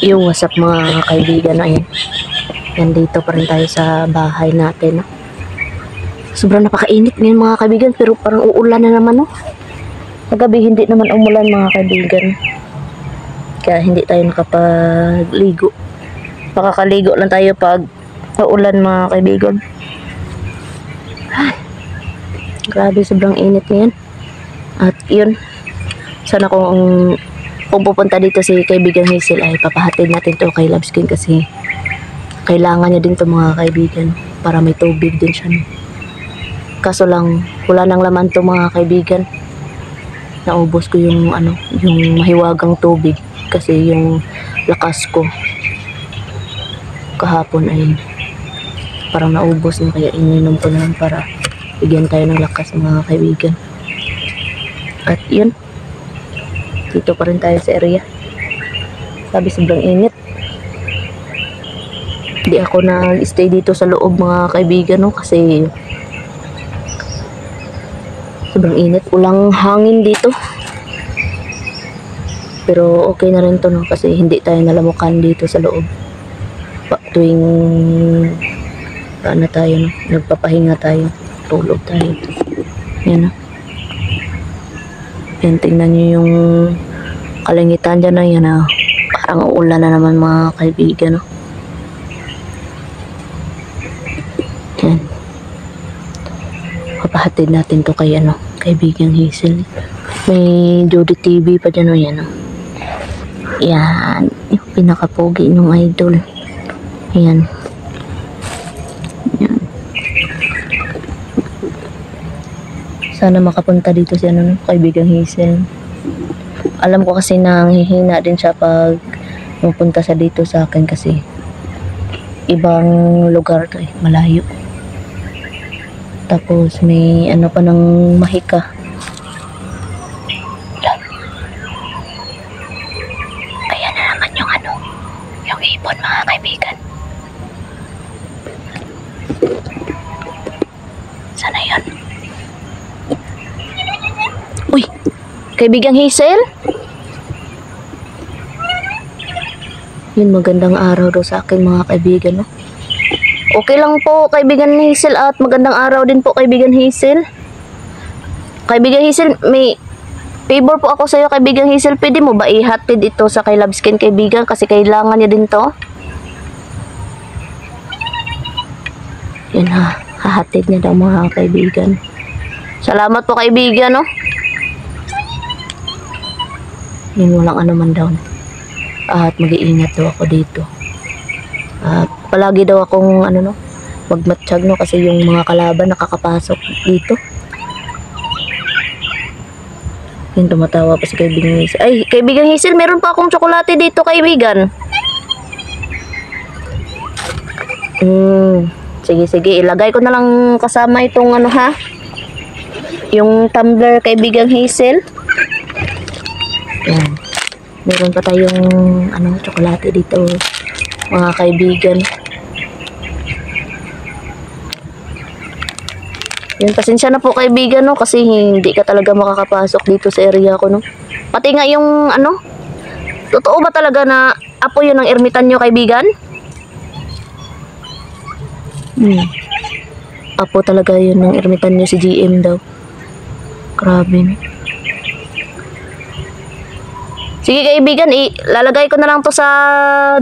Yung what's up mga kaibigan, ayan. Nandito pa rin tayo sa bahay natin. Sobrang napakainit ngayon mga kaibigan, pero parang uulan na naman, no? Kagabi hindi naman umulan mga kaibigan. Kaya hindi tayo nakapagligo. Makakaligo lang tayo pag uulan mga kaibigan. Ay, grabe, sobrang init ngayon. At yun, sana kung pupunta dito si kaibigan Hazel ay papahatid natin to kay Labskin kasi kailangan niya din to mga kaibigan para may tubig din siya. Kaso lang wala nang laman to mga kaibigan. Naubos ko yung yung mahiwagang tubig kasi yung lakas ko kahapon ay parang naubos na, kaya ininom ko na lang para bigyan tayo ng lakas mga kaibigan. At yun, dito pa rin tayo sa area. Sabi sobrang init. Hindi ako na-stay dito sa loob mga kaibigan, no, kasi sobrang init. Walang hangin dito. Pero okay na rin to, no, kasi hindi tayo nalamukan dito sa loob. Tuwing tayo, no, nagpapahinga tayo, tulog tayo. Yan, no. Yan, tingnan nyo yung kalangitan dyan na yan, ah. Parang uulan na naman mga kaibigan, no? Yan. Papahatid natin to kay kaibigang Hazel. May Jody TV pa dyan, no? Yan, no? Yan. Yung pinakapogi ng idol. Yan. Yan. Sana makapunta dito si kaibigang Hazel. Alam ko kasi nanghihina din siya pag pupunta sa dito sa akin kasi ibang lugar to, malayo. Tapos may pa ng mahika. Ayan na naman yung ibon mga kaibigan. Sana yun. Uy, kaibigang Hazel? Yun, magandang araw daw sa akin mga kaibigan, no? Okay lang po kaibigan Hazel, at magandang araw din po kaibigan Hazel. Kaibigan Hazel, may favor po ako sa iyo kaibigan Hazel. Pwede mo ba ihatid ito sa kay Labskin kaibigan kasi kailangan niya din to? Yan ha, hahatid niya daw mga kaibigan. Salamat po kaibigan, no? Yun, walang anuman daw. At mag-iingat daw ako dito. At palagi daw akong magmatsyag, no, kasi yung mga kalaban nakakapasok dito. Yun, tumatawa pa si kaibigan Hazel. Ay, kaibigan Hazel, meron pa akong tsokolate dito kaibigan. Sige, ilagay ko na lang kasama itong yung tumbler kaibigan Hazel. Yan. Meron pa tayong tsokolate dito mga kaibigan. Yan, pasensya na po kaibigan, no, kasi hindi ka talaga makakapasok dito sa area ko, no. Pati nga yung totoo ba talaga na apo yun ang ermitan nyo kaibigan? Apo talaga yun ng ermitan nyo si GM daw. Grabe, no. Sige kaibigan, ilalagay ko na lang to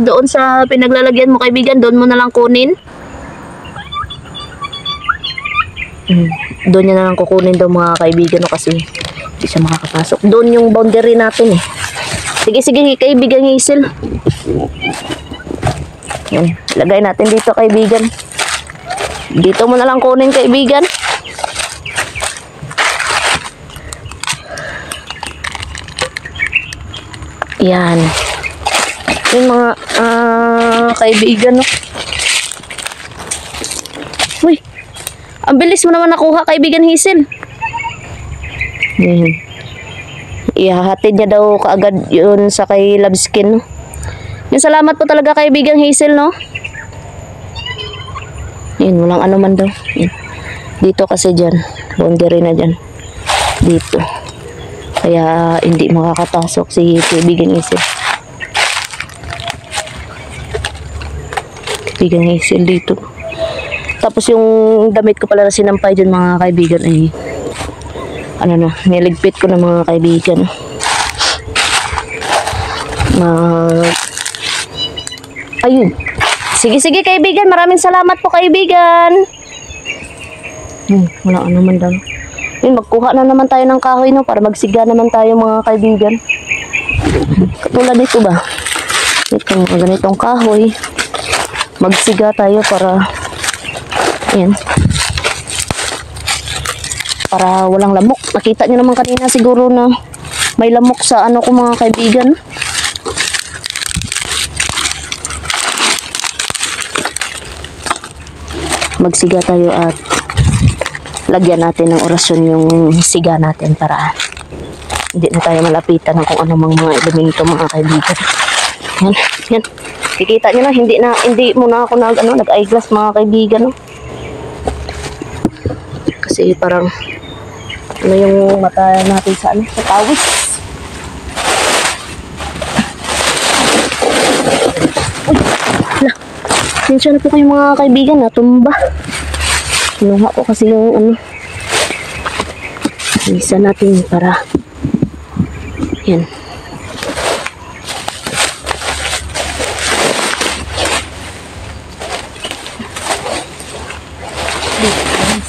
doon sa pinaglalagyan mo kaibigan. Doon mo na lang kunin. Doon niya na lang kukunin daw mga kaibigan, no, kasi hindi siya makakapasok. Doon yung boundary natin, eh. Sige kaibigan Hazel. Yan, lagay natin dito kaibigan. Dito mo na lang kunin kaibigan. Yan. Yung mga kaibigan, no. Uy, ang bilis mo naman nakuha kaibigan Hazel. Ihahatid niya daw kaagad yun sa kay Labskin, no. Yung salamat po talaga kaibigan Hazel, no. Yun, walang anuman daw. Yun. Dito kasi dyan, boundary na dyan. Dito. Kaya hindi makakapasok si kaibigan Hazel. kaibigan Hazel dito. Tapos yung damit ko pala na sinampay dyan mga kaibigan ay ano na, niligpit ko na mga kaibigan. Ayun. Sige kaibigan, maraming salamat po kaibigan. Wala naman daw. Yun, magkuha na naman tayo ng kahoy no, para magsiga naman tayo mga kaibigan. Katulad nito ba? Itong ganitong kahoy. Magsiga tayo para yan. Para walang lamok. Nakita niyo naman kanina siguro na may lamok sa ano ko mga kaibigan. Magsiga tayo at lagyan natin ng orasyon yung siga natin para hindi na tayo malapitan ng kung anong mga elemento mga kaibigan. Yan. Kikita nyo na, hindi muna ako nag-eyeglass mga kaibigan. No? Kasi parang ano yung mata natin sa tawis. Uy, hala. Sinsya na po kayo mga kaibigan, natumba. Kinuha ko kasi yung isa natin para yan.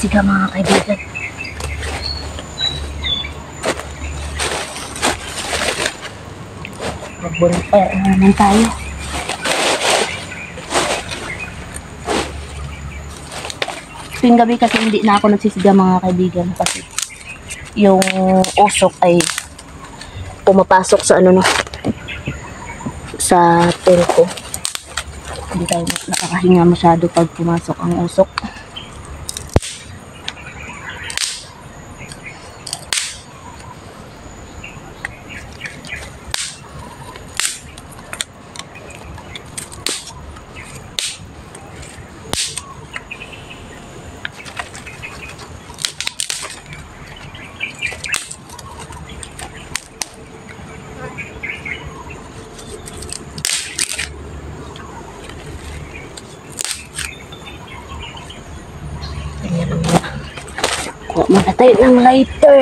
Siga mga kaibigan. Mag-bonfire naman tayo. Tuwing gabi kasi hindi na ako nagsisiga mga kaibigan kasi yung usok ay pumapasok sa sa telko. Hindi tayo nakakahinga masyado pag pumasok ang usok. Kuha muna tayo ng lighter.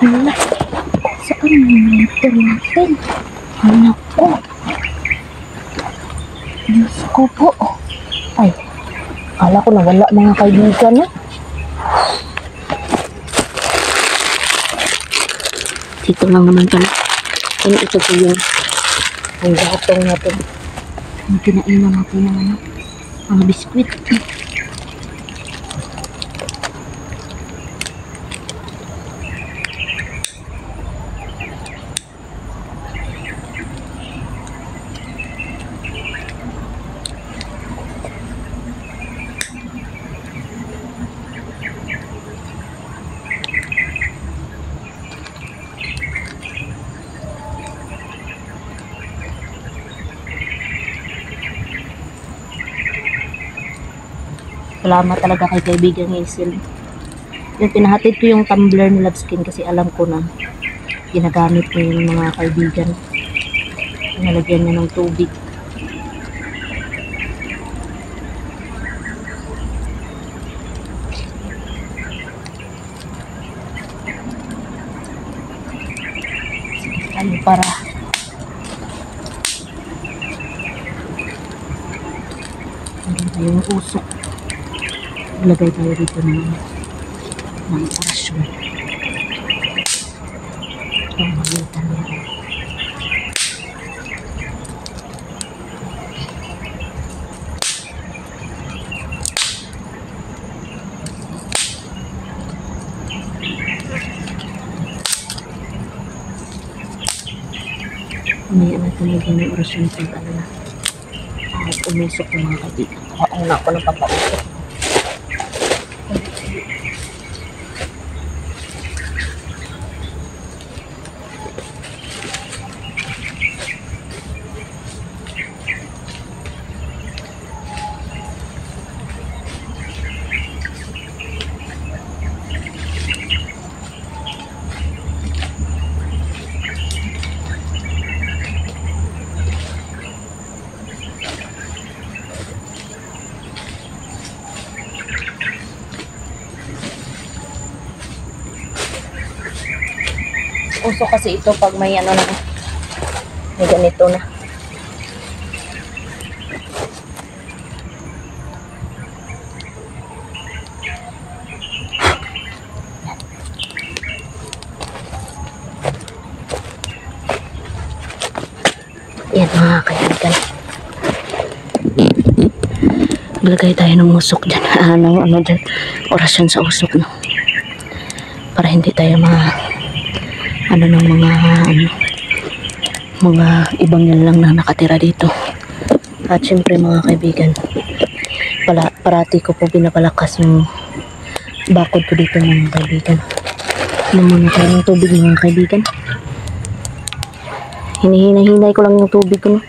Hala, saan yung lighter natin? Anak ko. Diyos ko po. Ay, akala ko nawala mga kaibigan na. Ito lang naman pala. Ano ito po yung ang gatong natin. Ang kinainan natin ng ang biskwit. Salamat talaga kay kaibigan Hazel. Yung pinahatid ko yung tumbler ni Loveskin kasi alam ko na ginagamit ko yung mga kaibigan. Nalagyan niya ng tubig. Sige tayo para yung usok. Ilagay tayo dito ng orasyon. Pamalitan nila. Umayan natin lagyan ng orasyon pag at umusok ng mga kaibigan. Ang na ako ng papausok. usok kasi ito pag may ano na, may ganito na. Yan mga kaibigan. Maglagay tayo ng usok dyan. Ano dyan. Orasyon sa usok, no? Para hindi tayo mga ibang yan lang na nakatira dito. At syempre mga kaibigan, parati ko po pinapalakas yung bakod ko dito mga kaibigan. Naman tayo ng tubig mga kaibigan. Hinihina-hinay ko lang yung tubig ko, no?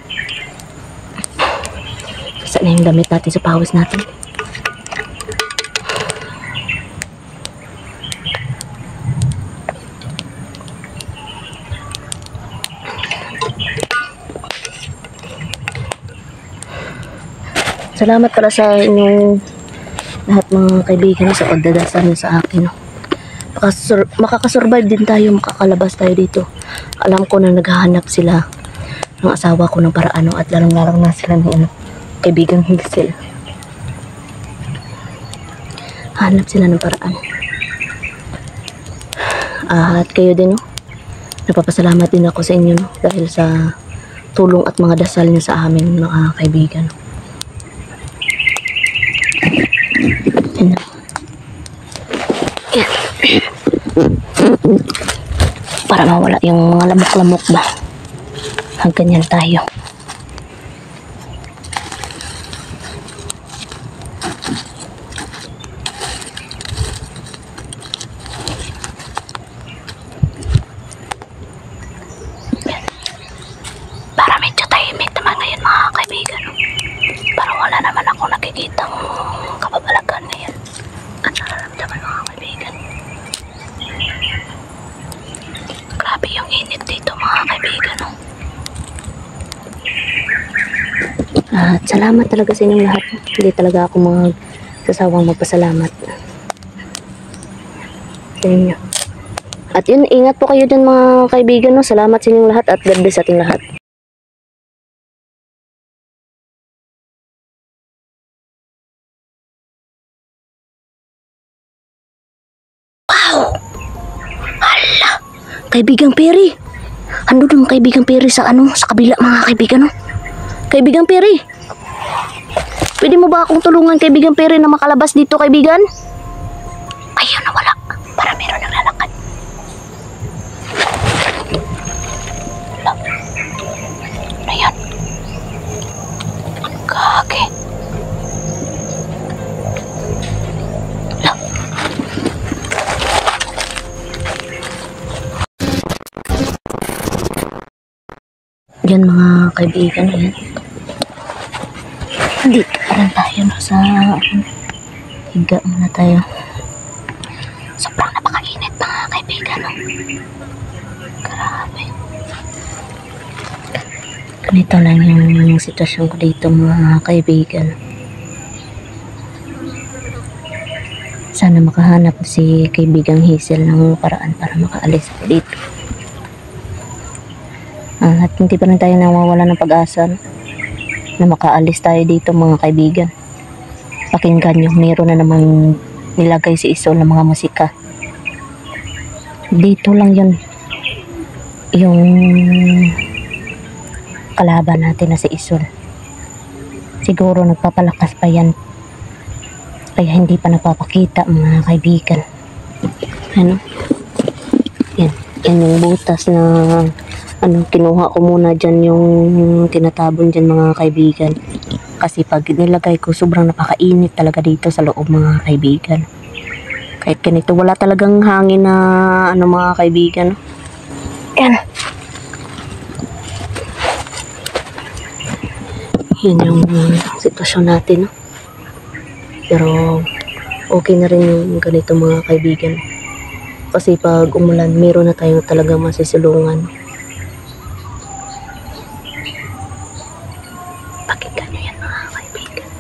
Saan na yung damit natin sa pawis natin? Salamat pala sa inyong lahat mga kaibigan sa pagdadasal niyo sa akin, no? Makakasurvive din tayo, makakalabas tayo dito. Alam ko na naghahanap sila ng asawa ko ng paraan, at lalong-lalong na sila ni kaibigang Hazel. Hanap sila ng paraan. At kayo din, no? Napapasalamat din ako sa inyo, no? Dahil sa tulong at mga dasal niyo sa amin mga kaibigan. Yan. Yan. Para mawala yung mga lamok-lamok ba. Ganyan tayo. Para medyo tahimik naman ngayon mga kaibigan. Para wala naman ako nakikitang kababalagan ngayon. At nararamdaman mga kaibigan. Grabe yung init dito mga kaibigan. At salamat talaga sa inyong lahat. Hindi talaga ako magsasawang magpasalamat sa inyo. At yun, ingat po kayo din mga kaibigan, no? Salamat sa inyong lahat at God bless sa ating lahat. Wow! Hala! Kaibigang Perry! Ano dun kaibigang Perry sa kabila mga kaibigan, no? Kaibigang Perry! Pwede mo ba akong tulungan kaibigang Perry na makalabas dito kaibigan? Ayun, nawala. Para meron naglalakad. Ayan. Kage. Yan mga kaibigan, ayan. Dito pa lang tayo sa higa muna tayo. Sobrang napakainit mga kaibigan, no? Grabe. Ganito lang yung sitwasyon ko dito mga kaibigan. Sana makahanap si kaibigang Hazel ng paraan para makaalis dito. At hindi pa rin tayo nawawala ng pag-asa na makaalis tayo dito mga kaibigan. Pakinggan nyo, meron na naman nilagay si Isol ng mga musika. Dito lang yun yung kalaban natin na si Isol. Siguro nagpapalakas pa yan, kaya hindi pa napapakita mga kaibigan. Ano? Yan yung butas na kinuha ko muna dyan, yung tinatabon dyan mga kaibigan. Kasi pag nilagay ko, sobrang napakainit talaga dito sa loob mga kaibigan. Kahit ganito, wala talagang hangin na mga kaibigan. Yan. Yan yung sitwasyon natin. Pero okay na rin yung ganito mga kaibigan. Kasi pag umulan, meron na tayo talaga masisilungan. Pakinggan nyo yan mga kaibigan.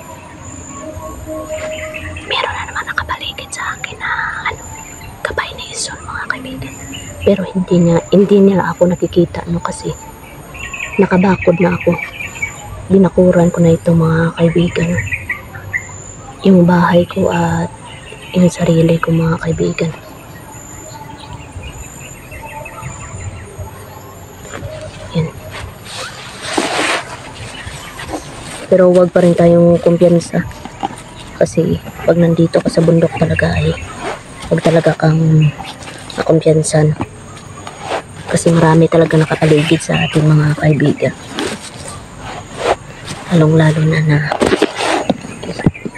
Meron na naman nakapaligid sa akin na gabay ni Isol mga kaibigan. Pero hindi nila ako nakikita, no, kasi nakabakod na ako. Binakuran ko na ito, mga kaibigan. Yung bahay ko at yung sarili ko, mga kaibigan. Yan. Pero wag pa rin tayong kumpiyansa. Kasi pag nandito ka sa bundok talaga ay wag talaga kang makumpiyansan. Kasi marami talaga nakapaligid sa ating mga kaibigan. Lalong-lalo na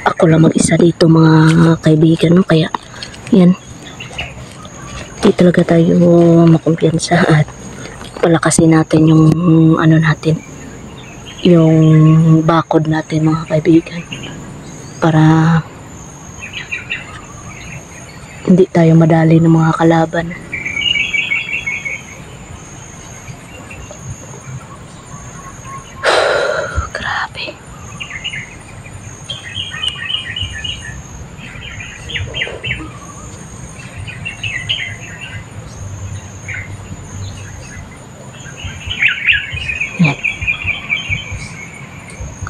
ako lang mag-isa dito, mga kaibigan, no? Kaya yan, di talaga tayo makumpiyansa at palakasin natin yung ano natin, yung bakod natin, mga kaibigan, para hindi tayo madali ng mga kalaban. Grabe. Yan.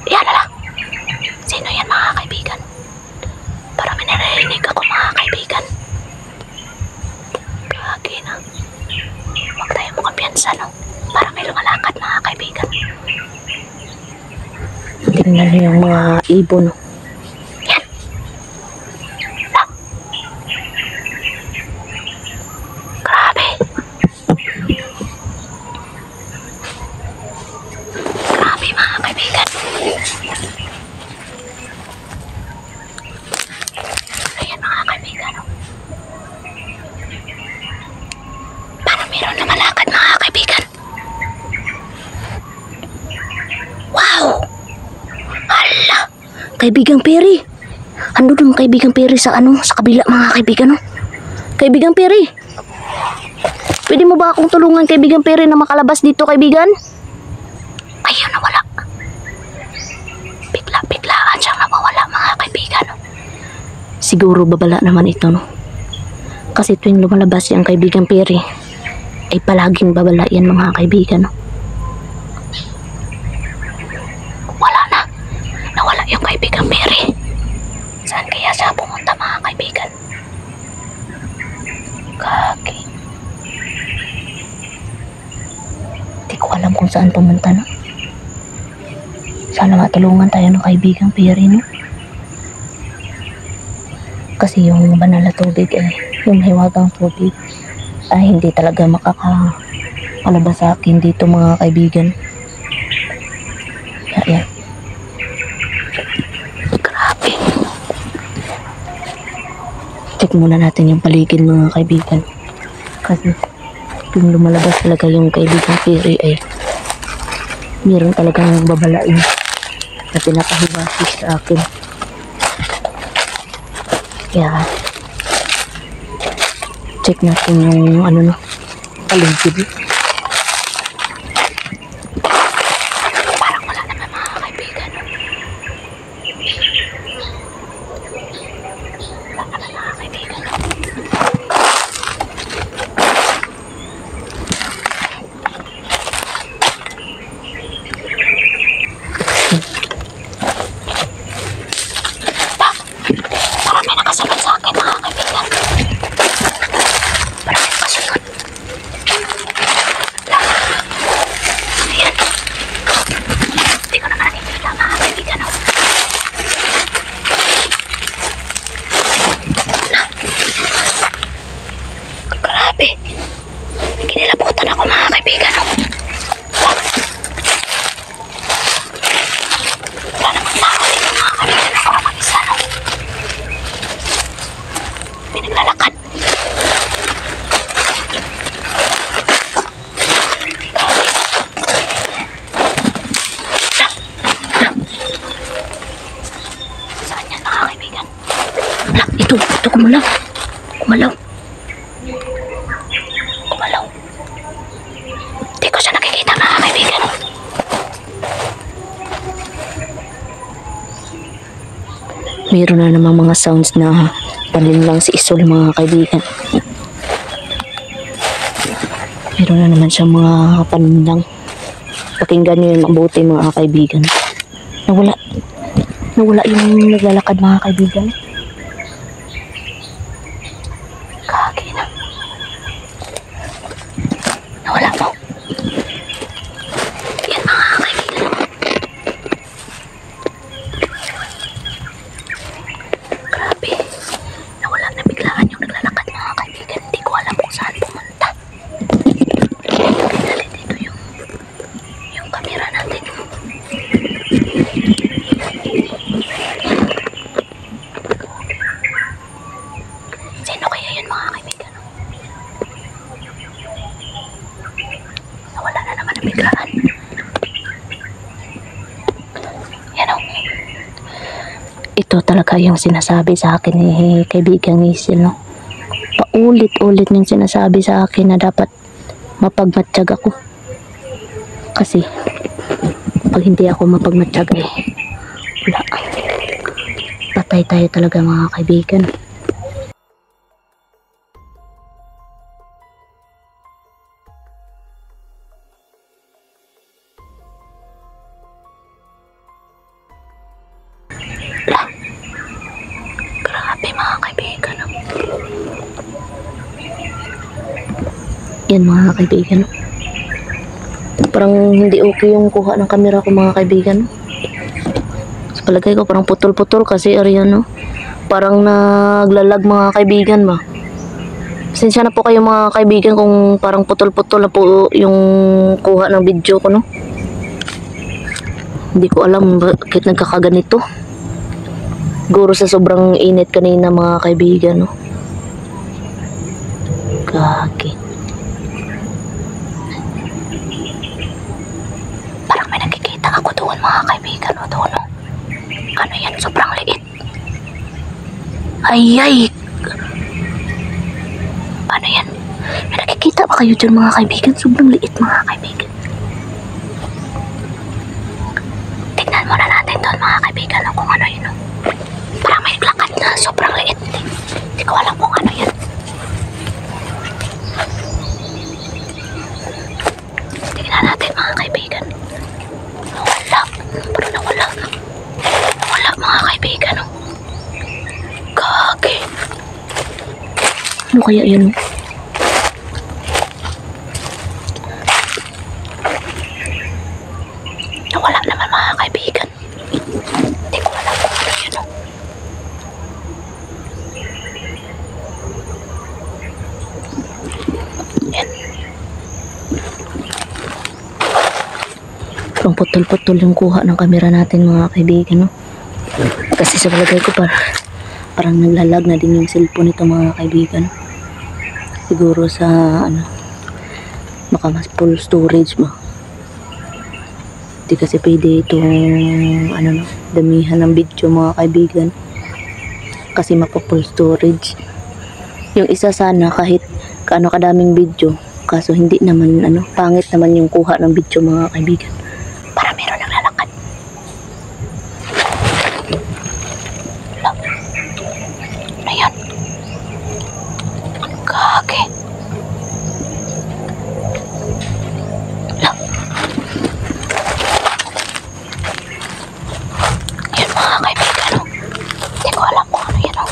Yan na lang. Sino yan, mga kaibigan? Para may naririnig ako, mga kaibigan. Kagi na. Huwag tayo makampiyansa, no? Para may lumalakad, mga kaibigan. Tingnan niyo yung mga ibon, no? Yan. Ah. Grabe. Grabe, mga kaibigan. Ayan, mga kaibigan, no? Parang meron na malakad, mga kaibigan. Wow! Hala! Kaibigang Perry! Ano dun, Kaibigang Perry, sa sa kabila, mga kaibigan, no? Kaibigang Perry! Pwede mo ba akong tulungan, Kaibigang Perry, na makalabas dito, kaibigan? Ayun, nawala. Bigla-biglaan siyang nawawala, mga kaibigan, no? Siguro babala naman ito, no? Kasi tuwing lumalabas yung Kaibigang Perry, ay palaging babala yan, mga kaibigan, no? Wala na. Nawala yung Kaibigang Perry. Saan kaya siya pumunta, mga kaibigan? Kaki. Di ko alam kung saan pumunta, no? Sana matulungan tayo ng Kaibigang Perry, no? Kasi yung banal na tubig, yung hiwagang tubig, ay hindi talaga makakalabas sa akin dito, mga kaibigan. Yan. Grabe. Check muna natin yung paligid, mga kaibigan. Kasi yung lumalabas talaga yung Kaibigang Perry ay meron talagang babalain na pinapahiwasis sa akin. Kaya check natin yung paligid. Parang wala naman, mga kaibigan. Wala naman, mga kaibigan. Parang may nakasunod sa akin, mga kaibigan. Parang may nakasunod. Ayan. Hindi ko naman nakikita, mga kaibigan, no? Grabe. Kinilabutan ako, mga kaibigan, no? Wala naman tao dito, mga kaibigan. Ako lang mag-isa, no? Pinaglalakad. Saan yan, mga kaibigan? Ito kumalaw. Kumalaw. Di ko siya nakikita, mga kaibigan. Meron na namang mga sounds na panin lang si Isol, mga kaibigan. Meron na naman siyang mga panandang. Pakinggan niyo yung mabuti mga kaibigan. Nawala. Nawala yung naglalakad mga kaibigan. Kagi na. Nawala mo. Yan mga kaibigan. Grabe. Nawala na biglaan yung naglalakad mga kaibigan. Hindi ko alam kung saan pumunta. Pinali dito yung camera natin. Sino kaya yun mga kaibigan? Nawala na naman ang biglaan. Yan o. Ito talaga yung sinasabi sa akin ni kaibigan Isil, no? Paulit-ulit niyang sinasabi sa akin na dapat mapagmatsyag ako. Kasi pag hindi ako mapagmatsyag wala. Patay tayo talaga mga kaibigan. Grabe mga kaibigan. Yan mga kaibigan. Parang hindi okay yung kuha ng camera ko mga kaibigan. Sa palagay ko parang putol-putol kasi ariyan, no? Parang naglalag mga kaibigan ba. Pasensya na po kayo mga kaibigan kung parang putol-putol na po yung kuha ng video ko, no? Hindi ko alam bakit nagkakaganito. Siguro sa sobrang init kanina mga kaibigan, no? Kaki. Parang may nakikita ako doon mga kaibigan, no? Doon, no? Ano yan? Sobrang liit. Ay! Ano yan? May nakikita ba kayo dyan mga kaibigan? Sobrang liit mga kaibigan. Tignan muna natin doon mga kaibigan, no? Kung ano yun, no? Parang may lakad na sobrang liit. Hindi ko alam kung ano yan. Tignan natin mga kaibigan. Nawala. Parang nawala. Nawala mga kaibigan, no? Kage. Ano kaya yun? Nawala naman mga kaibigan. Hindi ko alam kung ano yun, no? Yan. Parang putol-putol yung kuha ng camera natin mga kaibigan, no? Kasi sa palagay ko parang naglalag na din yung cellphone nito mga kaibigan. Siguro sa baka mas full storage mo. Hindi kasi pwede itong damihan ng video mga kaibigan. Kasi mapa-full storage. Yung isa sana kahit kaano kadaming video, kaso hindi naman pangit naman yung kuha ng video mga kaibigan. Para meron naglalakad. Ayan. Kage. Yan mga kaibigan, no? Hindi ko alam kung ano yan, no?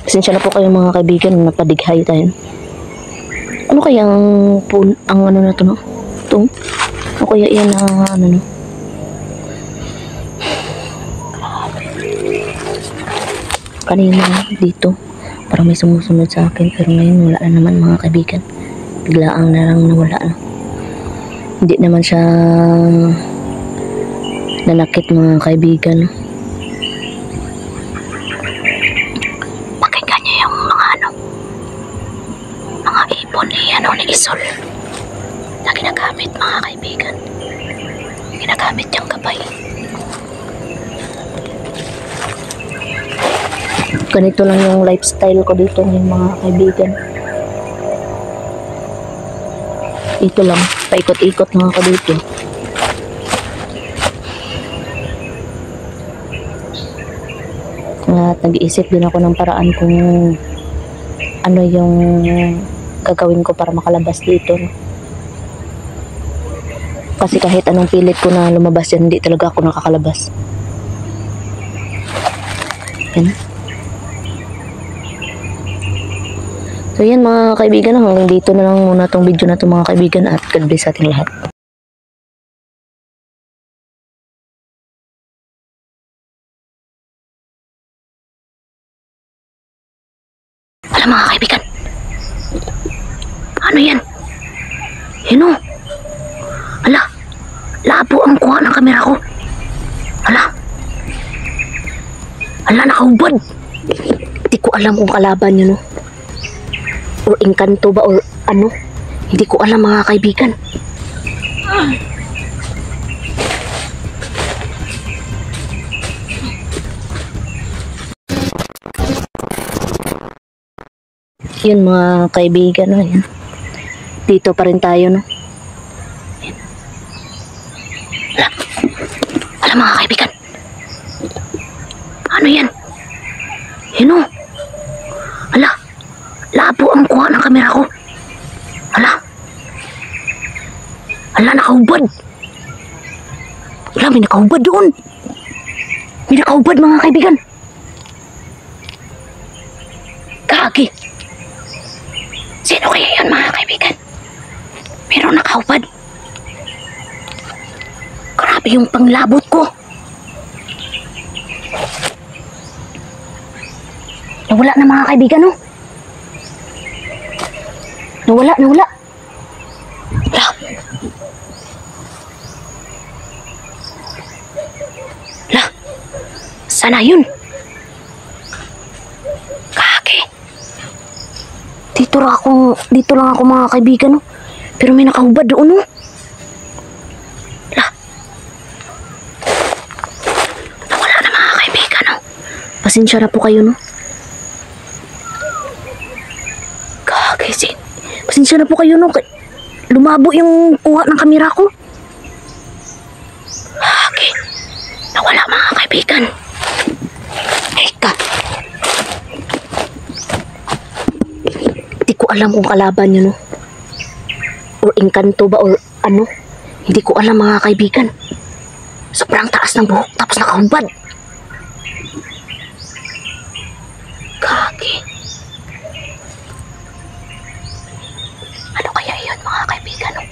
Pasensya na po kayo mga kaibigan, napadighay tayo. Ano kaya ang ano na to, no? Ito? Ano kaya yan no? Kanina dito, parang may sumusunod sa akin, pero ngayon wala na naman mga kaibigan. Biglaang na lang nawala, no? Hindi naman siya nanakit mga kaibigan, no? Pakinggan niyo yung mga ibon ni Isol na ginagamit mga kaibigan. Ginagamit niyang gabay. Ganito lang yung lifestyle ko dito ng mga kaibigan. Ito lang, paikot-ikot mga ko dito. At nag-iisip din ako ng paraan kung ano yung gagawin ko para makalabas dito, no? Kasi kahit anong pilit ko na lumabas yan, hindi talaga ako nakakalabas. Yan. So yan mga kaibigan, hanggang dito na lang muna tong video na to mga kaibigan, at God bless sa ating lahat. Alam mga kaibigan, ano yan? Hino? Ala, labo ang kuha ng kamera ko. Ala, nakahubad. Hindi ko alam kung kalaban yun, no? Or engkanto ba, or ano? Hindi ko alam mga kaibigan. Yun mga kaibigan, no? Yan. Dito pa rin tayo, no? Yan. Ala mga kaibigan, ano yan? Hino? Ala, labo ang kuha ng kamera ko. Ala, nakahubad. Ala, may nakahubad doon. May nakahubad mga kaibigan. Kagi. Sino kaya yun mga kaibigan? Meron nakahubad. Grabe yung panglabot ko. Nawala na mga kaibigan, no? Nawala. Ala. Ala. Sana yun. Kaki. Dito lang ako mga kaibigan, no? Pero may nakahubad doon, no? Ala. Nawala na mga kaibigan, no? Pasensya na po kayo, no? Pasensya na po kayo, no? Lumabo yung kuha ng kamera ko. Okay. Nawala mga kaibigan. Eka. Hindi ko alam kung kalaban yun, no? Or engkanto ba, or ano? Hindi ko alam mga kaibigan. Sobrang taas ng buhok, tapos nakahubad. Kaki. Ano kaya yun mga kaibigan, no?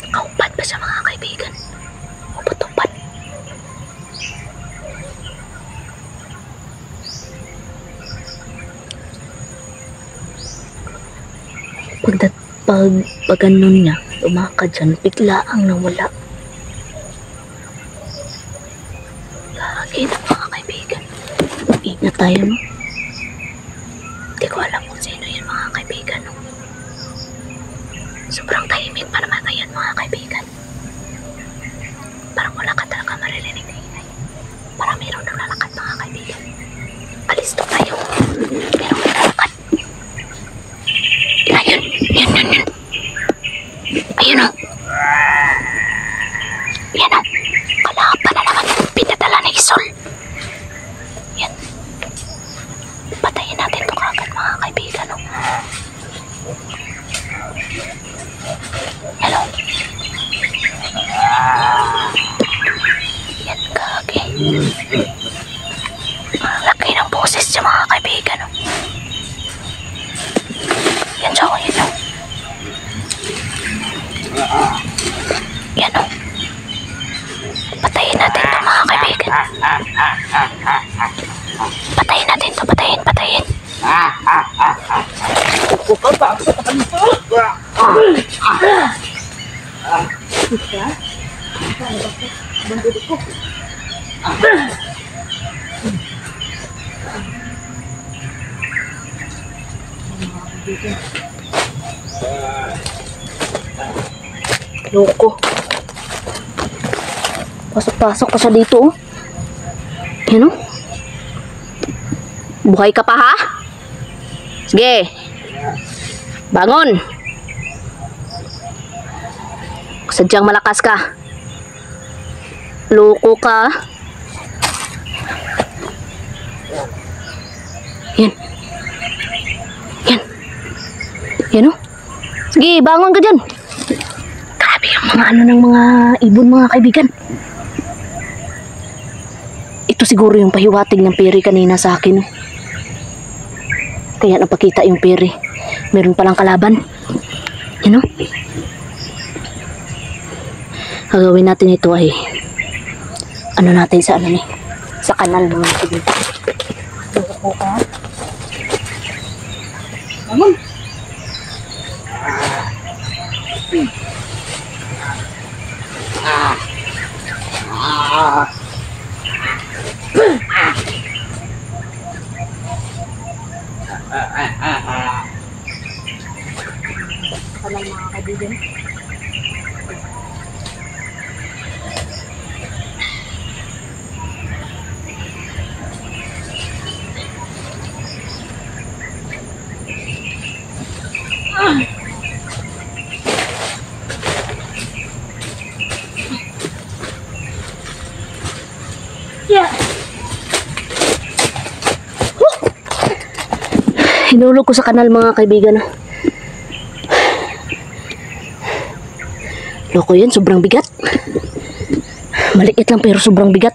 Nakahubad ba siya mga kaibigan? O patupad? Pag ganun niya, lumakad dyan, bigla ang nawala. Lagi na mga kaibigan. Ingat tayo, no? Hindi ko alam kung sino yun mga kaibigan, no? Sobrang tahimik pa naman na yan mga kaibigan. Parang wala ka talaga maririnig na ingay. Parang mayroon nang lalakad mga kaibigan. Alisto tayo. Mayroon nang lalakad. Ayun. Ayun, o. Yan, o. Kalaban na naman yung pinadala ni Isol. Yan. Patayin natin ito kagad mga kaibigan, o. Hello. Yan, kage. Laki ng boses siya mga kaibigan, o. Yan siya, o. Yan, o. Yan, o. Patayin natin ito mga kaibigan. Patayin natin ito. Patayin. Loko. Pasok pa siya dito, oh. Yan, oh. Buhay ka pa, ha? Sige. Bangon. Sadyang malakas ka. Loko ka. Yan. Yan. Yan o. Sige, bangon ka dyan. Grabe yung mga ano ng mga ibon mga kaibigan. Ito siguro yung pahiwatig ng peri kanina sa akin. Oh. Kaya napakita yung peri. Meron palang kalaban. Yan o. Gagawin natin ito ay ano natin sa ano ni sa kanal mga kaibigan. Naman. Kanal mga kaibigan. Yeah. Hinulog ko sa kanal mga kaibigan. Loko yan, sobrang bigat. Maliit lang pero sobrang bigat.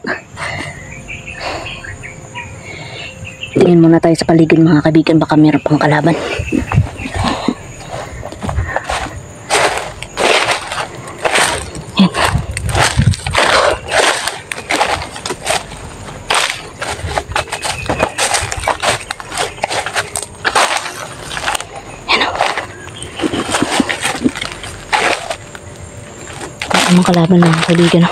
Tingin muna tayo sa paligid mga kaibigan, baka meron pang kalaban. Yan. Yan o. Anong kalaban mga kaibigan o.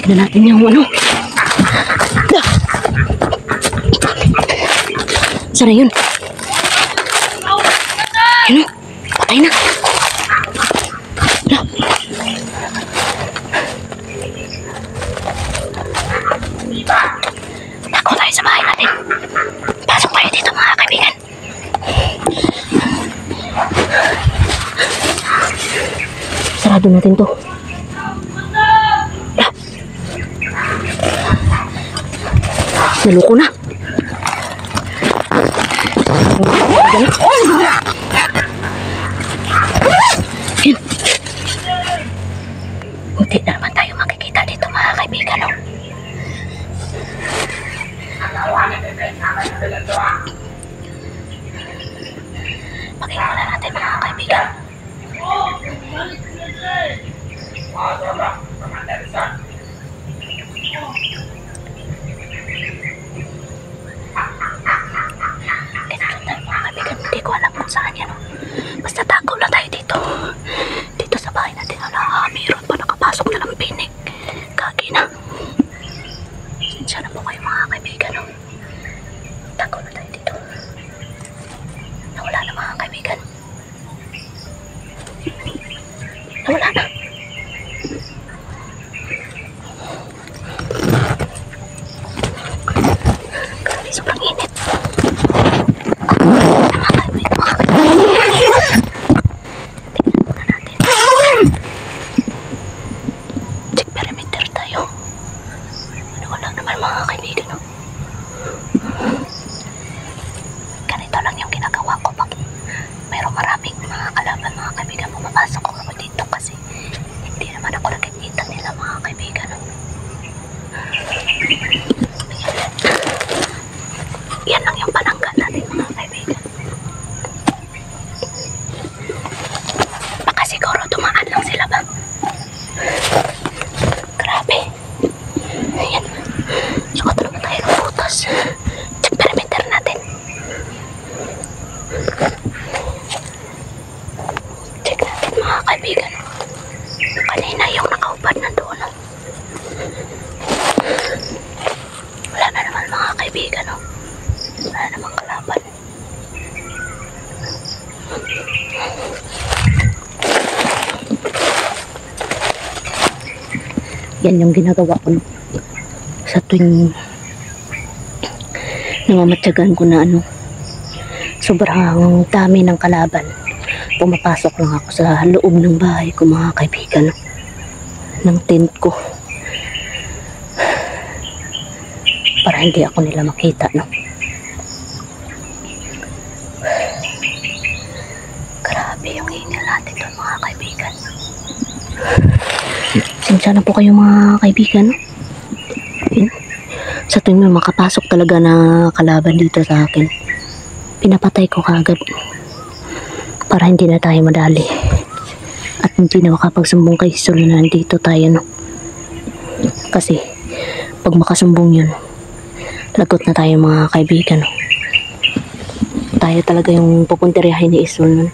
Tignan natin yung ano. Sana yun. Ano? Patay na. Tako tayo sa bahay natin. Pasok tayo dito mga kaibigan. Sarado natin to. Naloko na. Hindi na naman tayo makikita dito mga kaibigan. No? Pakinggan natin mga kaibigan. Hindi ko alam kung saan yan. Basta tago lang tayo dito. Dito sa bahay natin. Mayroon pa nakapasok na ng pinig. Kagi na. Siya na po kayo mga kaibigan. Tago na tayo dito. Nawala na mga kaibigan. Nawala na. Grabe, sobrang init. Ganito lang yung ginagawa ko pag mayroong maraming mga kalaban mga kaibigan. Pumapasok ako dito kasi hindi naman ako nakikita nila mga kaibigan. Yan lang yung panangga natin mga kaibigan. Baka siguro tumaan lang sila ba? Grabe. Ayan. Sukat naman tayo ng butas. Check perimeter natin. Check natin mga kaibigan. Kanina yung nakaupad na doon. Wala na naman mga kaibigan. kaibigan, no? Wala namang kalaban. Yan yung ginagawa ko, no? Sa tuwing namamatyagan ko na sobrang dami ng kalaban, pumapasok lang ako sa loob ng bahay ko, mga kaibigan, no? Ng tent ko para hindi ako nila makita, no? Grabe yung hingal natin doon, mga kaibigan. Sinsya na po kayo, mga kaibigan, no? Yun. Sa tuwing may makapasok talaga na kalaban dito sa akin, pinapatay ko kaagad para hindi na tayo madali at hindi na makapagsumbong kay Sol na nandito tayo, no? Kasi pag makasumbong yun, lagot na tayo, mga kaibigan, no? Tayo talaga yung pupunteriyahin ni Isol nun.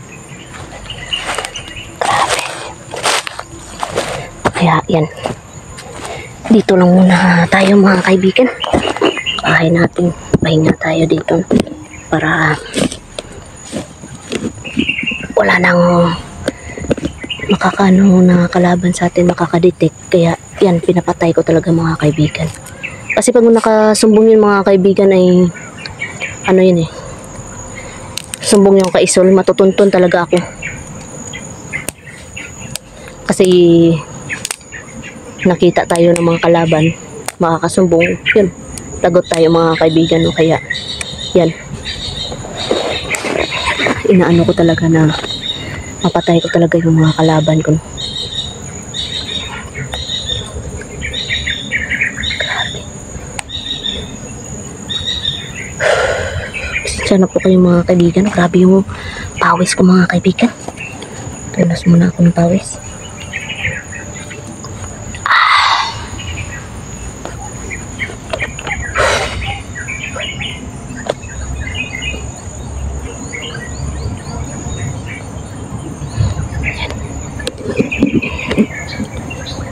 Grabe. Kaya yan, dito lang muna tayo, mga kaibigan. Bahay natin, pahinga tayo dito para wala nang makakano na kalaban sa atin, makakadetect. Kaya yan, pinapatay ko talaga, mga kaibigan. Kasi pag nakasumbong yun, mga kaibigan, ay yun eh, sumbong yung kay Isol, matutuntun talaga ako. Kasi nakita tayo ng mga kalaban, makakasumbong, yun, lagot tayo, mga kaibigan, no? Kaya yan, inaano ko talaga na mapatay ko talaga yung mga kalaban ko. Grabe. Pasensya na po kayo, mga kaibigan. Grabe yung pawis ko, mga kaibigan. Tulas muna ako ng pawis.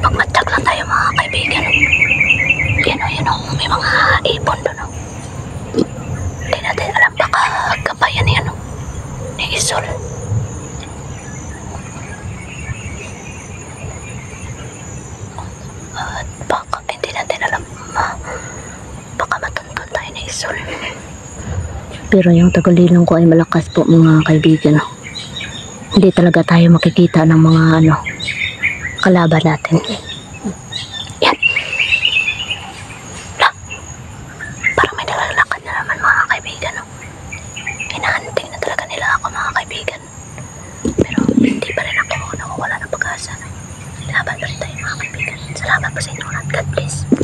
Pagmatag lang tayo, mga kaibigan. Yan o, may mga ibon doon, o. Hindi natin alam, baka gabayan yan, o, ni Isol. At baka hindi natin alam, baka matuntun tayo ni Isol. Pero yung tagalilang ko ay malakas po, mga kaibigan. Hindi talaga tayo makikita ng mga kalaban natin. Yan. Parang may nalalakad na naman, mga kaibigan, no? Hinahanting na talaga nila ako, mga kaibigan. Pero hindi pa rin ako nawawala ng pag-asa, no? Laban pa rin tayo, mga kaibigan. Salamat po sa inyo, God bless.